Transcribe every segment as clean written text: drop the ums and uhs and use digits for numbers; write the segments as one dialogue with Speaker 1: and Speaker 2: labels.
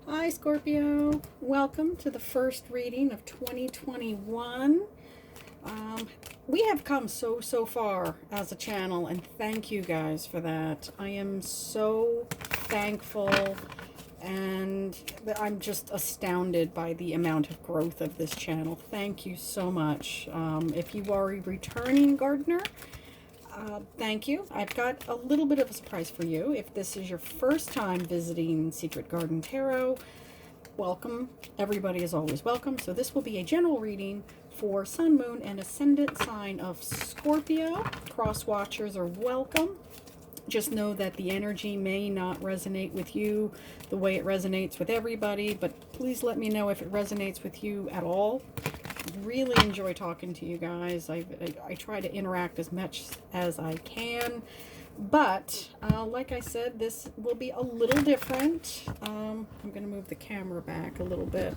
Speaker 1: Hi Scorpio, welcome to the first reading of 2021. We have come so far as a channel, and thank you guys for that. I am so thankful, and I'm just astounded by the amount of growth of this channel. Thank you so much. If you are a returning gardener, thank you. I've got a little bit of a surprise for you. If this is your first time visiting Secret Garden Tarot, welcome. Everybody is always welcome. So this will be a general reading for Sun, Moon, and Ascendant sign of Scorpio. Cross watchers are welcome. Just know that the energy may not resonate with you the way it resonates with everybody, but please let me know if it resonates with you at all. Really enjoy talking to you guys. I try to interact as much as I can, but like I said, this will be a little different. I'm going to move the camera back a little bit.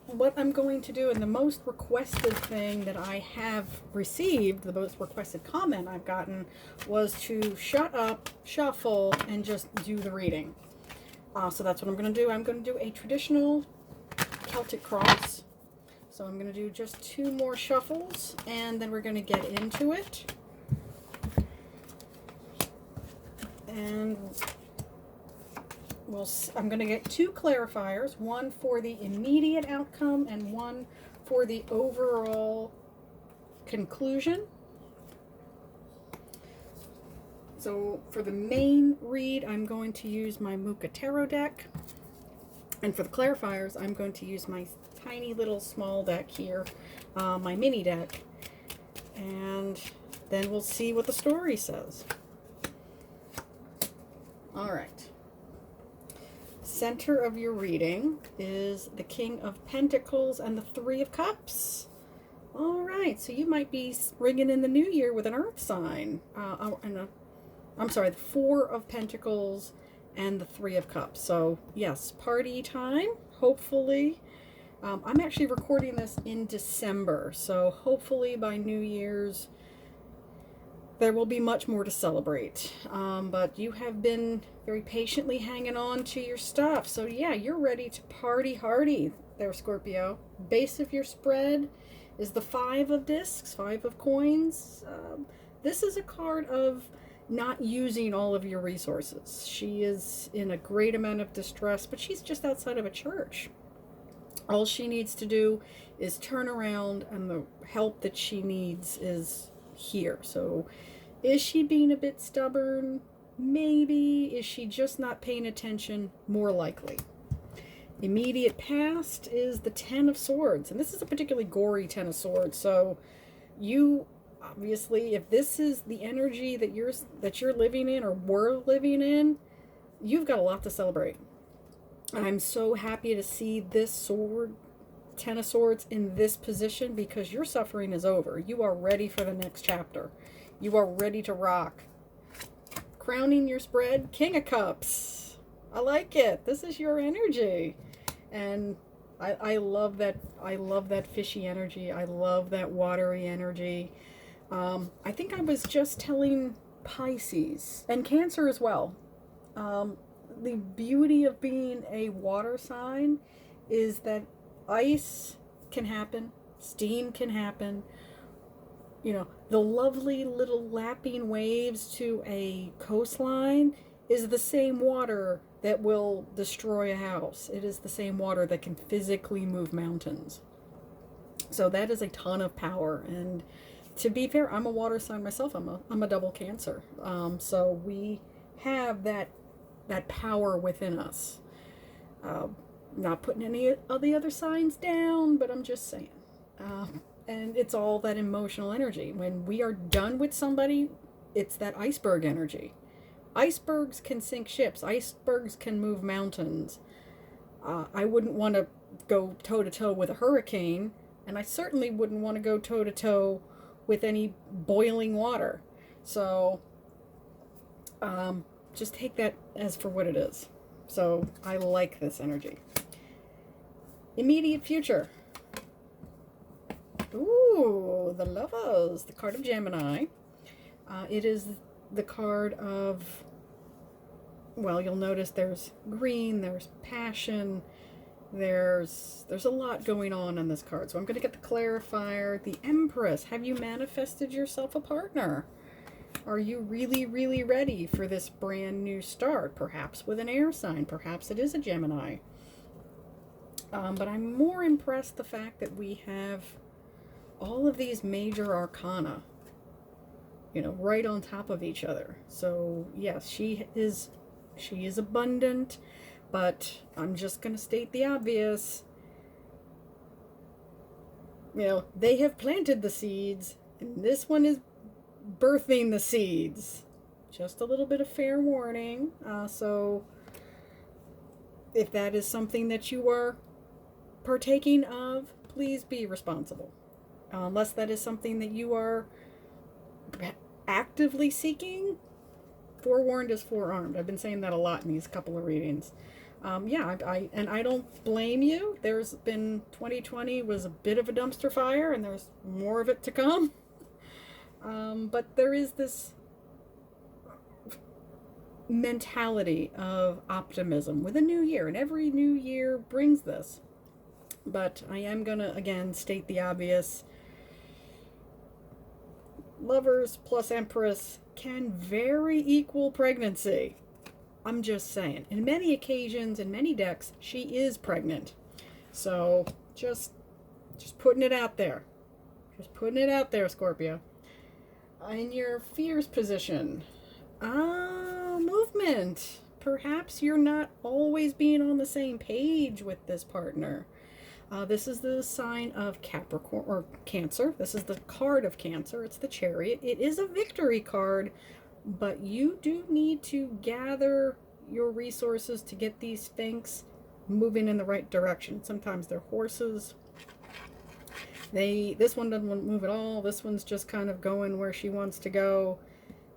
Speaker 1: What I'm going to do, and the most requested thing that I have received, the most requested comment I've gotten, was to shut up, shuffle, and just do the reading. So that's what I'm going to do. I'm going to do a traditional Celtic cross. So I'm going to do just 2 more shuffles, and then we're going to get into it. And I'm going to get 2 clarifiers, one for the immediate outcome and one for the overall conclusion. So for the main read, I'm going to use my Muka Tarot deck. And for the clarifiers, I'm going to use my tiny little small deck here, my mini deck. And then we'll see what the story says. All right. Center of your reading is the King of Pentacles and the 3 of Cups. All right, so you might be ringing in the new year with an earth sign. I'm sorry, the 4 of Pentacles and the 3 of Cups. So yes, party time, hopefully. I'm actually recording this in December, so hopefully by New Year's there will be much more to celebrate. But you have been very patiently hanging on to your stuff. So yeah, you're ready to party hardy there, Scorpio. Base of your spread is the 5 of discs, 5 of coins. This is a card of not using all of your resources. She is in a great amount of distress, but she's just outside of a church. All she needs to do is turn around, and the help that she needs is here. So is she being a bit stubborn? Maybe. Is she just not paying attention? More likely. Immediate past is the 10 of Swords, and this is a particularly gory 10 of Swords. So you obviously, if this is the energy that you're living in, or were living in, you've got a lot to celebrate. I'm so happy to see this sword, 10 of Swords, in this position, because your suffering is over. You are ready for the next chapter. You are ready to rock. Crowning your spread, King of Cups. I like it. This is your energy. And I love that. I love that fishy energy. I love that watery energy. I think I was just telling Pisces and Cancer as well. The beauty of being a water sign is that ice can happen, steam can happen. You know, the lovely little lapping waves to a coastline is the same water that will destroy a house. It is the same water that can physically move mountains. So that is a ton of power. And to be fair, I'm a water sign myself. I'm a double Cancer. So we have that power within us. Not putting any of the other signs down, but I'm just saying. And it's all that emotional energy. When we are done with somebody, it's that iceberg energy. Icebergs can sink ships. Icebergs can move mountains. I wouldn't want to go toe-to-toe with a hurricane, and I certainly wouldn't want to go toe-to-toe with any boiling water. So just take that as for what it is. So I like this energy. Immediate future. Ooh, the Lovers, the card of Gemini. It is the card of well, you'll notice there's green, there's passion, there's a lot going on this card. So I'm going to get the clarifier. The Empress. Have you manifested yourself a partner? Are you really, really ready for this brand new start? Perhaps with an air sign. Perhaps it is a Gemini. But I'm more impressed the fact that we have all of these major arcana, you know, right on top of each other. So yes, she is abundant, but I'm just going to state the obvious. You know, they have planted the seeds, and this one is birthing the seeds. Just a little bit of fair warning. So if that is something that you are partaking of, please be responsible. Unless that is something that you are actively seeking, forewarned is forearmed. I've been saying that a lot in these couple of readings. Yeah, I don't blame you. There's been 2020 was a bit of a dumpster fire, and there's more of it to come. But there is this mentality of optimism with a new year, and every new year brings this. But I am going to, again, state the obvious. Lovers plus Empress can very equal pregnancy. I'm just saying. In many occasions, in many decks, she is pregnant. So, just putting it out there. Just putting it out there, Scorpio. In your fears position. Movement. Perhaps you're not always being on the same page with this partner. This is the sign of Capricorn or Cancer. This is the card of Cancer. It's the Chariot. It is a victory card, but you do need to gather your resources to get these things moving in the right direction. Sometimes they're horses. This one doesn't want to move at all. This one's just kind of going where she wants to go.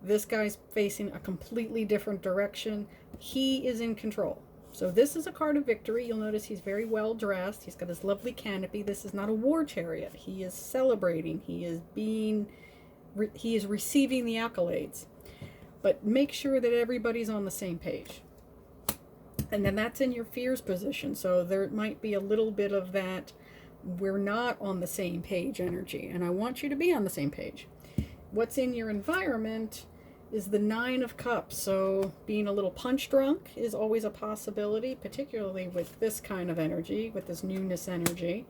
Speaker 1: This guy's facing a completely different direction. He is in control. So this is a card of victory. You'll notice he's very well dressed. He's got his lovely canopy. This is not a war chariot. He is celebrating. He is receiving the accolades. But make sure that everybody's on the same page. And then that's in your fears position. So there might be a little bit of that we're not on the same page energy. And I want you to be on the same page. What's in your environment is the Nine of Cups. So being a little punch drunk is always a possibility, particularly with this kind of energy, with this newness energy,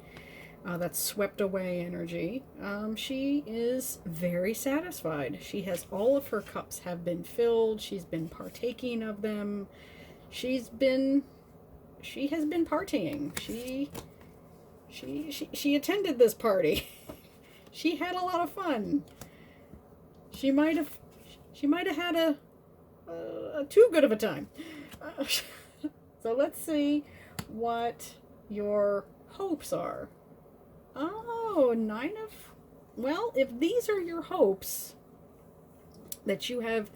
Speaker 1: that's swept away energy. She is very satisfied. She has all of her cups have been filled. She's been partaking of them. She has been partying. She attended this party. She had a lot of fun. She might have had a too good of a time. So let's see what your hopes are. Oh, well, if these are your hopes, that you have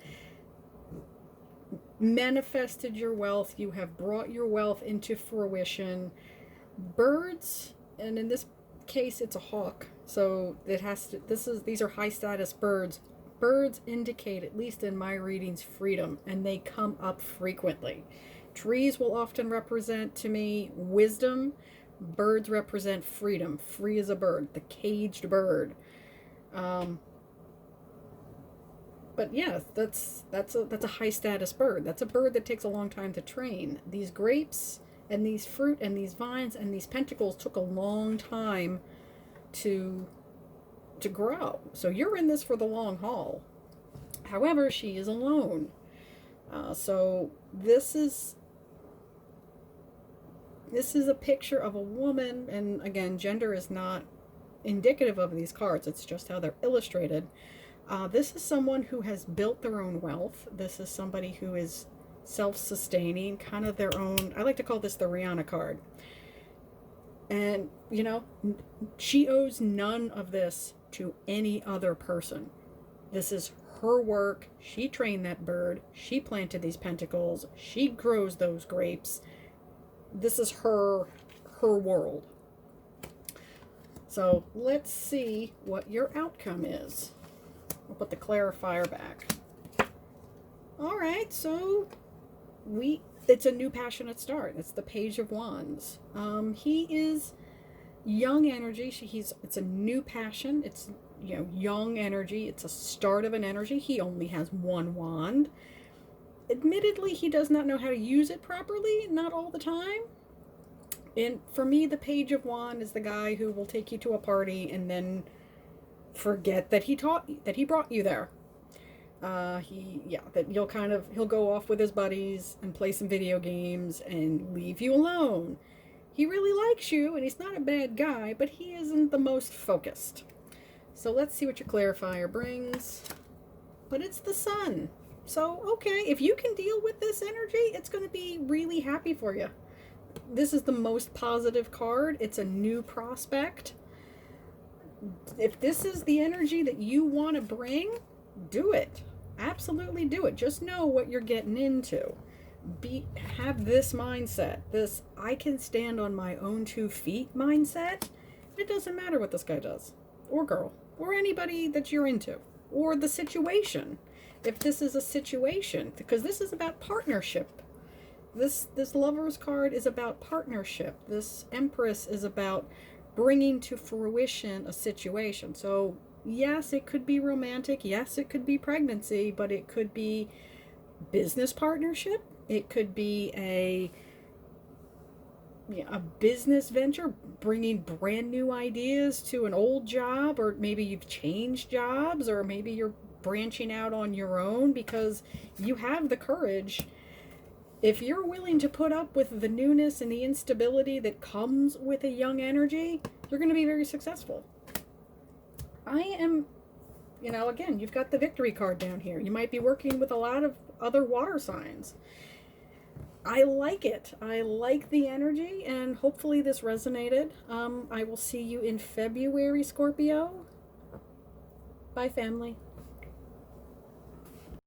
Speaker 1: manifested your wealth, you have brought your wealth into fruition. Birds, and in this case it's a hawk, so these are high status birds. Birds indicate, at least in my readings, freedom, and they come up frequently. Trees will often represent to me wisdom. Birds represent freedom. Free as a bird, the caged bird. But yeah, that's a high status bird. That's a bird that takes a long time to train. These grapes and these fruit and these vines and these pentacles took a long time to grow. So you're in this for the long haul. However, she is alone. So this is a picture of a woman, and again, gender is not indicative of these cards. It's just how they're illustrated. This is someone who has built their own wealth. This is somebody who is self-sustaining, kind of their own. I like to call this the Rihanna card. And, you know, she owes none of this to any other person. This is her work. She trained that bird. She planted these pentacles. She grows those grapes. This is her world. So let's see what your outcome is. I'll put the clarifier back. All right, so it's a new passionate start. It's the Page of Wands. He is young energy. It's a new passion. It's, you know, young energy. It's a start of an energy. He only has one wand. Admittedly, he does not know how to use it properly, not all the time. And for me, the Page of Wand is the guy who will take you to a party and then forget that he brought you there. That he'll go off with his buddies and play some video games and leave you alone. He really likes you and he's not a bad guy, but he isn't the most focused. So let's see what your clarifier brings. But it's the Sun. So, okay, if you can deal with this energy, it's going to be really happy for you. This is the most positive card. It's a new prospect. If this is the energy that you want to bring, do it. Absolutely do it. Just know what you're getting into. Have this mindset. This I can stand on my own 2 feet mindset. It doesn't matter what this guy does, or girl, or anybody that you're into, or the situation. If this is a situation, because this is about partnership. This Lover's card is about partnership. This Empress is about bringing to fruition a situation. So yes, it could be romantic. Yes, it could be pregnancy, but it could be business partnership. It could be a business venture, bringing brand new ideas to an old job, or maybe you've changed jobs, or maybe you're branching out on your own because you have the courage. If you're willing to put up with the newness and the instability that comes with a young energy, you're going to be very successful. Again, you've got the Victory card down here. You might be working with a lot of other water signs. I like it. I like the energy, and hopefully this resonated. I will see you in February, Scorpio. Bye, family.